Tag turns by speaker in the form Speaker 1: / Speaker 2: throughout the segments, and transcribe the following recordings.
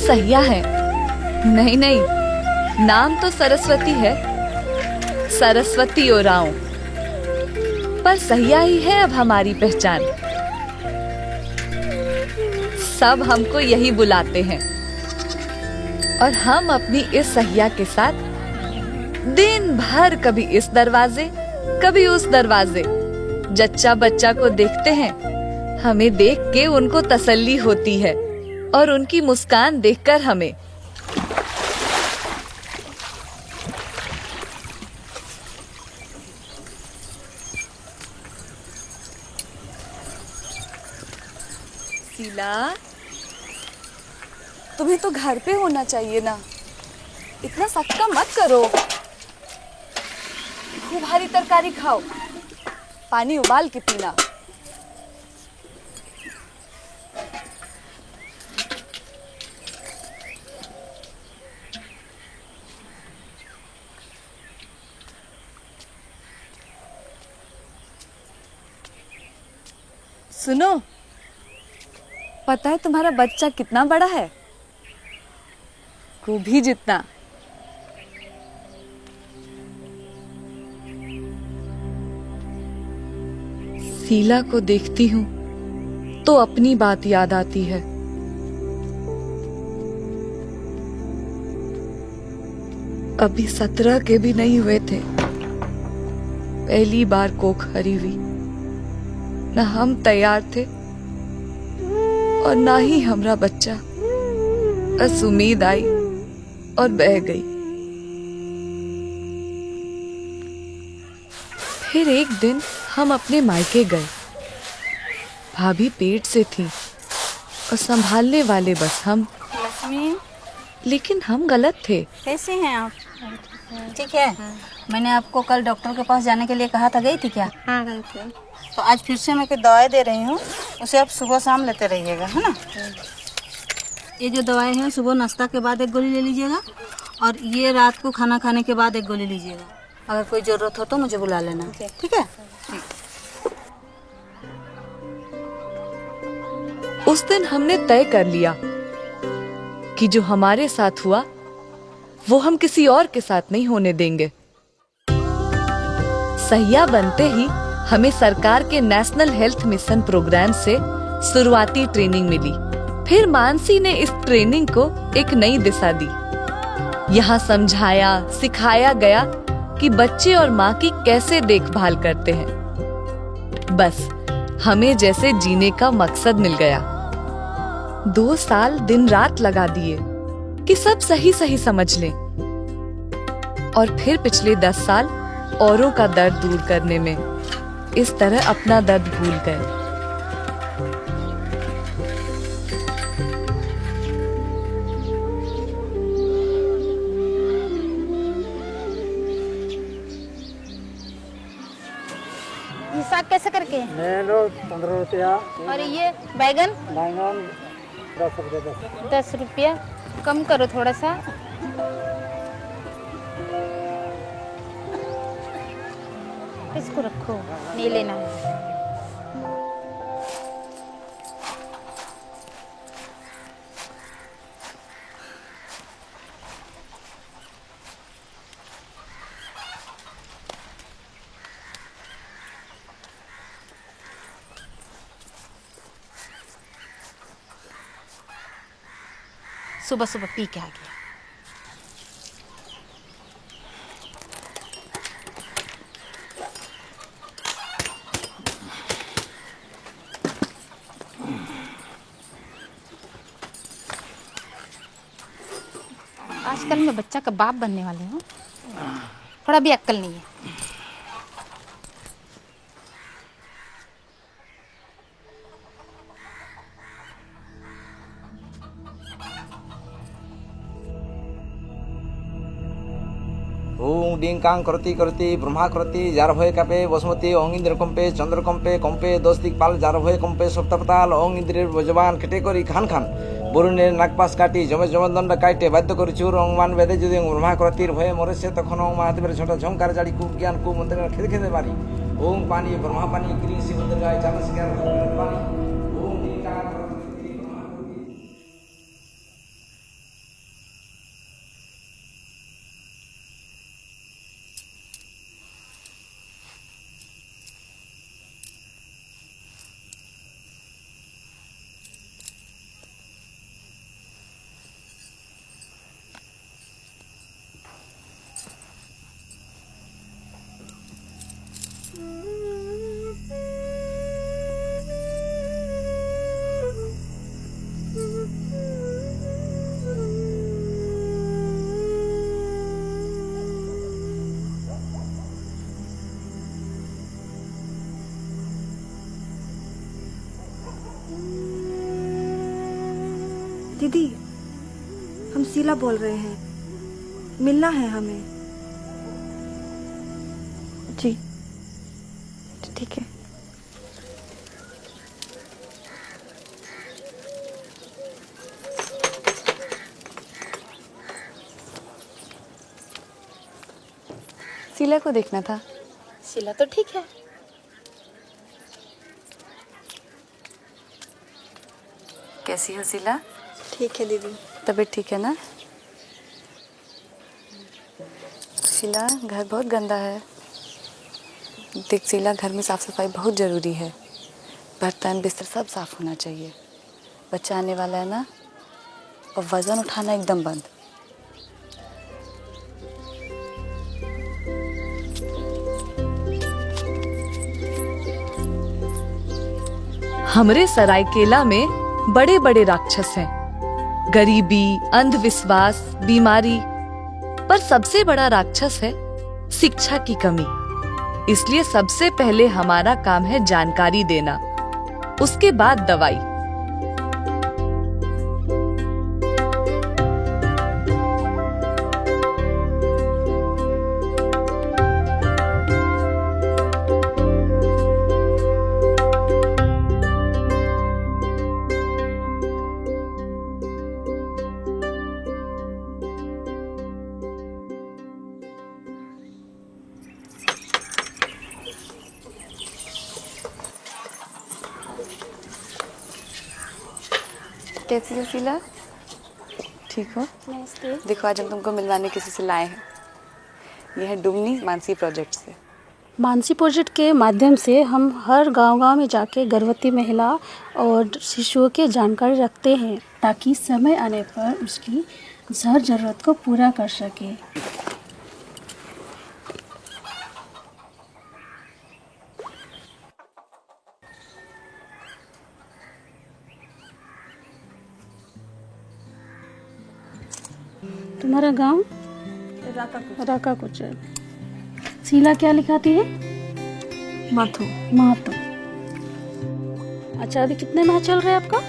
Speaker 1: सहिया है। नहीं नहीं, नाम तो सरस्वती है, सरस्वती ओरांव, पर सहिया ही है अब हमारी पहचान। सब हमको यही बुलाते हैं और हम अपनी इस सहिया के साथ दिन भर कभी इस दरवाजे कभी उस दरवाजे जच्चा बच्चा को देखते हैं। हमें देख के उनको तसल्ली होती है और उनकी मुस्कान देखकर हमें। शीला, तुम्हें तो घर पे होना चाहिए ना, इतना सख्ता मत करो। खूब हरी तरकारी खाओ, पानी उबाल के पीना। सुनो, पता है तुम्हारा बच्चा कितना बड़ा है? गोभी जितना। शीला को देखती हूँ तो अपनी बात याद आती है। अभी 17 के भी नहीं हुए थे, पहली बार कोख हरी हुई। न हम तैयार थे और ना ही हमरा बच्चा। बस उम्मीद आई और बह गई। फिर एक दिन हम अपने मायके गए। भाभी पेट से थी और संभालने वाले बस हम।
Speaker 2: लक्ष्मी,
Speaker 1: लेकिन हम गलत थे।
Speaker 2: कैसे हैं आप? ठीक है। मैंने आपको कल डॉक्टर के पास जाने के लिए कहा था, गई थी क्या?
Speaker 3: हाँ गई थी।
Speaker 2: तो आज फिर से मैं कोई दवाई दे रही हूँ, उसे आप सुबह शाम लेते रहिएगा, है ना? ये जो दवाई है सुबह नाश्ता के बाद एक गोली ले लीजिएगा और ये रात को खाना खाने के बाद एक गोली लीजिएगा। अगर कोई ज़रूरत हो तो मुझे बुला लेना, ठीक है?
Speaker 1: उस दिन हमने तय कर लिया कि जो हमारे साथ हुआ वो हम किसी और के साथ नहीं होने देंगे। सहिया बनते ही हमें सरकार के नेशनल हेल्थ मिशन प्रोग्राम से शुरुआती ट्रेनिंग मिली। फिर मानसी ने इस ट्रेनिंग को एक नई दिशा दी। यहाँ समझाया सिखाया गया कि बच्चे और माँ की कैसे देखभाल करते हैं। बस हमें जैसे जीने का मकसद मिल गया। 2 साल दिन रात लगा दिए कि सब सही सही समझ लें और फिर पिछले 10 साल औरों का दर्द दूर करने में इस तरह अपना दर्द भूल गए।
Speaker 3: ये साग कैसे करके?
Speaker 4: ले लो 15 रुपया।
Speaker 3: और ये बैगन?
Speaker 4: बैंगन 10 रुपया।
Speaker 3: 10 रुपया। कम करो थोड़ा सा। इसको रखो, नहीं लेना है। सुबह सुबह पी के आ गया। आजकल मैं बच्चा का बाप बनने वाली हूँ, थोड़ा भी अक्ल नहीं है।
Speaker 5: ओम डिंकांग करती करती ब्रह्मा करती जार भय कापे बसुमती ओं इंद्र कंपे चंद्र कंपे 10 दिक्पाल जार भय कंपे सप्तपताल ओं इंद्रेर बजबान केटे करी खान खान বরুণের নাগপাশ কাটি জমে জমদণ্ড কাইটে বাধ্য করি চুর অংমান বেদে যদি ব্রহ্মা করতির ভয়ে মরেছে তখন মা হাতে বেড়ে ছোট ঝঙ্কার জাড়ি কু জ্ঞান কু মন্ত্রের খেতে খেতে পারি ওম পানি ব্রহ্মা পানি ক্রি শিবন্দর গায়ে চাল শিকার পানি ওম ডিঙ্কা
Speaker 6: दीदी, हम शीला बोल रहे हैं, मिलना है हमें।
Speaker 7: जी ठीक है। शीला को देखना था।
Speaker 3: शीला तो ठीक है।
Speaker 7: कैसी हो शीला?
Speaker 6: ठीक है दीदी।
Speaker 7: तबीयत ठीक है ना? शीला, घर बहुत गंदा है। देख शीला, घर में साफ सफाई बहुत ज़रूरी है। बर्तन बिस्तर सब साफ होना चाहिए। बच्चा आने वाला है ना, और वज़न उठाना एकदम बंद।
Speaker 1: हमरे सरायकेला में बड़े बड़े राक्षस हैं। गरीबी, अंधविश्वास, बीमारी, पर सबसे बड़ा राक्षस है शिक्षा की कमी। इसलिए सबसे पहले हमारा काम है जानकारी देना, उसके बाद दवाई।
Speaker 7: कैसी हो शीला? ठीक हो?
Speaker 6: नमस्ते।
Speaker 7: देखो, आज हम तुमको मिलवाने किसी से लाए हैं। ये है डुमनी मानसी प्रोजेक्ट से।
Speaker 8: मानसी प्रोजेक्ट के माध्यम से हम हर गांव-गांव में जाके गर्भवती महिला और शिशुओं की जानकारी रखते हैं, ताकि समय आने पर उसकी हर ज़रूरत को पूरा कर सके। तुम्हारा गांव? राका कुचल। शीला क्या लिखाती है?
Speaker 6: माथो।
Speaker 8: महतो। अच्छा, अभी कितने माह चल रहा है आपका?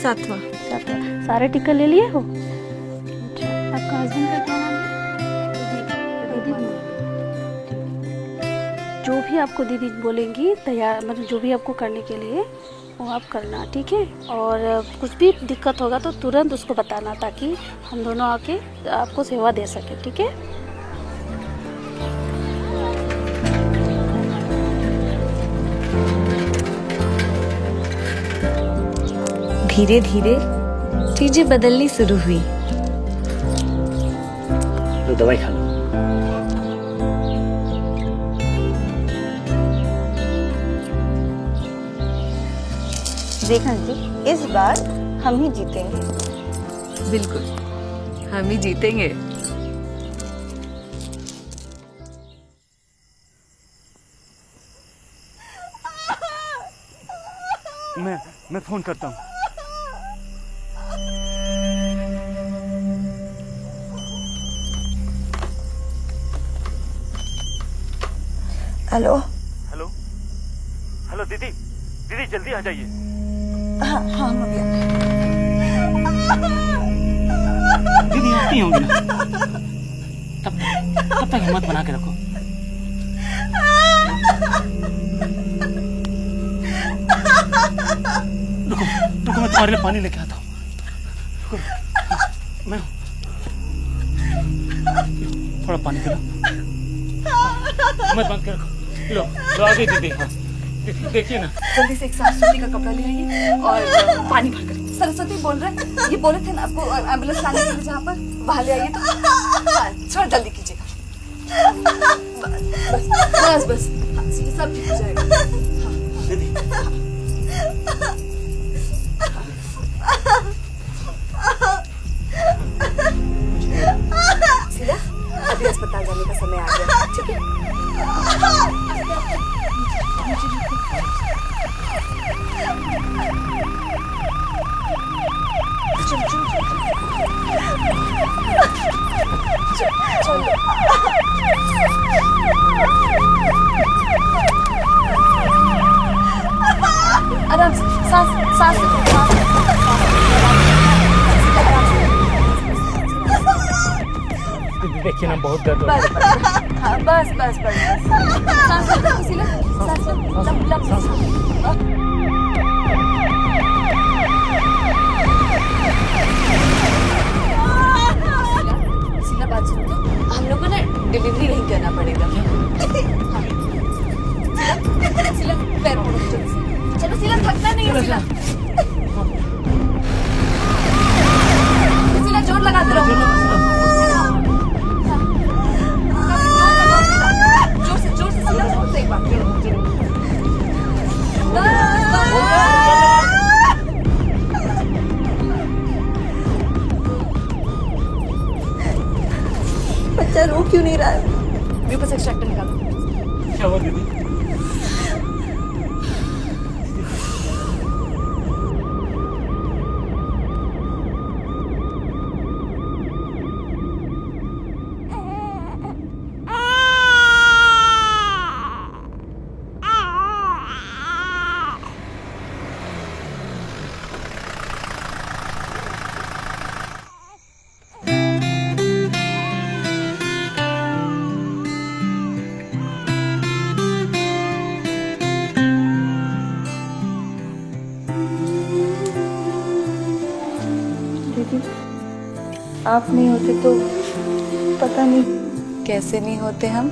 Speaker 6: 7वां।
Speaker 8: सारे टिकट ले लिए हो? अच्छा, आपका हस्बैंड का क्या नाम है? दीदी। जो भी आपको दीदी बोलेंगी तैयार, मतलब जो भी आपको करने के लिए वो आप करना, ठीक है? और कुछ भी दिक्कत होगा तो तुरंत उसको बताना, ताकि हम दोनों आके आपको सेवा दे सके, ठीक है?
Speaker 1: धीरे धीरे चीजें बदलनी शुरू हुई।
Speaker 4: तो दवाई खा लो।
Speaker 2: देखा जी, इस बार हम ही जीतेंगे।
Speaker 1: बिल्कुल, हम ही जीतेंगे।
Speaker 4: मैं फोन करता हूँ।
Speaker 6: हेलो।
Speaker 4: हेलो हेलो दीदी, दीदी जल्दी आ जाइए।
Speaker 6: हाँ हम अभी
Speaker 4: दीदी आती होंगी ना, तब तक हिम्मत बना के रखो। रुको रुको, मैं तुम्हारे लिए पानी लेके आता हूँ। मैं थोड़ा पानी पिला। हिम्मत बंद कर रखो। लो लो, आ गई दीदी। हाँ देखिए ना,
Speaker 1: जल्दी से एक साफ सुथरी का कपड़ा ले आइए और पानी भर कर। सरस्वती बोल रहे हैं, ये बोले थे ना आपको एम्बुलेंस लाने के लिए, जहाँ पर वहाँ ले आइए। तो हाँ, थोड़ा जल्दी कीजिएगा। बस बस बस, हाँ, सब ठीक हो जाएगा।
Speaker 4: दीदी
Speaker 1: शीला, अभी अस्पताल जाने का समय आ गया, ठीक है? आराम से, सांस सांस।
Speaker 4: देखिए ना बहुत दर्द हो रहा
Speaker 7: बस बस हाँ बस बस बस बस सांस लो शीला सांस लो लंबा शीला बात सुनो हम लोग को ना डिलीवरी नहीं करना पड़ेगा हाँ। शीला पैर पकड़ो चलो शीला थकना नहीं है शीला शीला जोर लगाते रहो जोर से शीला जोर से एक बार
Speaker 6: बच्चा रो क्यों नहीं रहा है?
Speaker 7: म्यूकस एक्सट्रैक्टर निकालो
Speaker 4: क्या हुआ दीदी?
Speaker 6: आप नहीं होते तो पता नहीं
Speaker 7: कैसे नहीं होते हम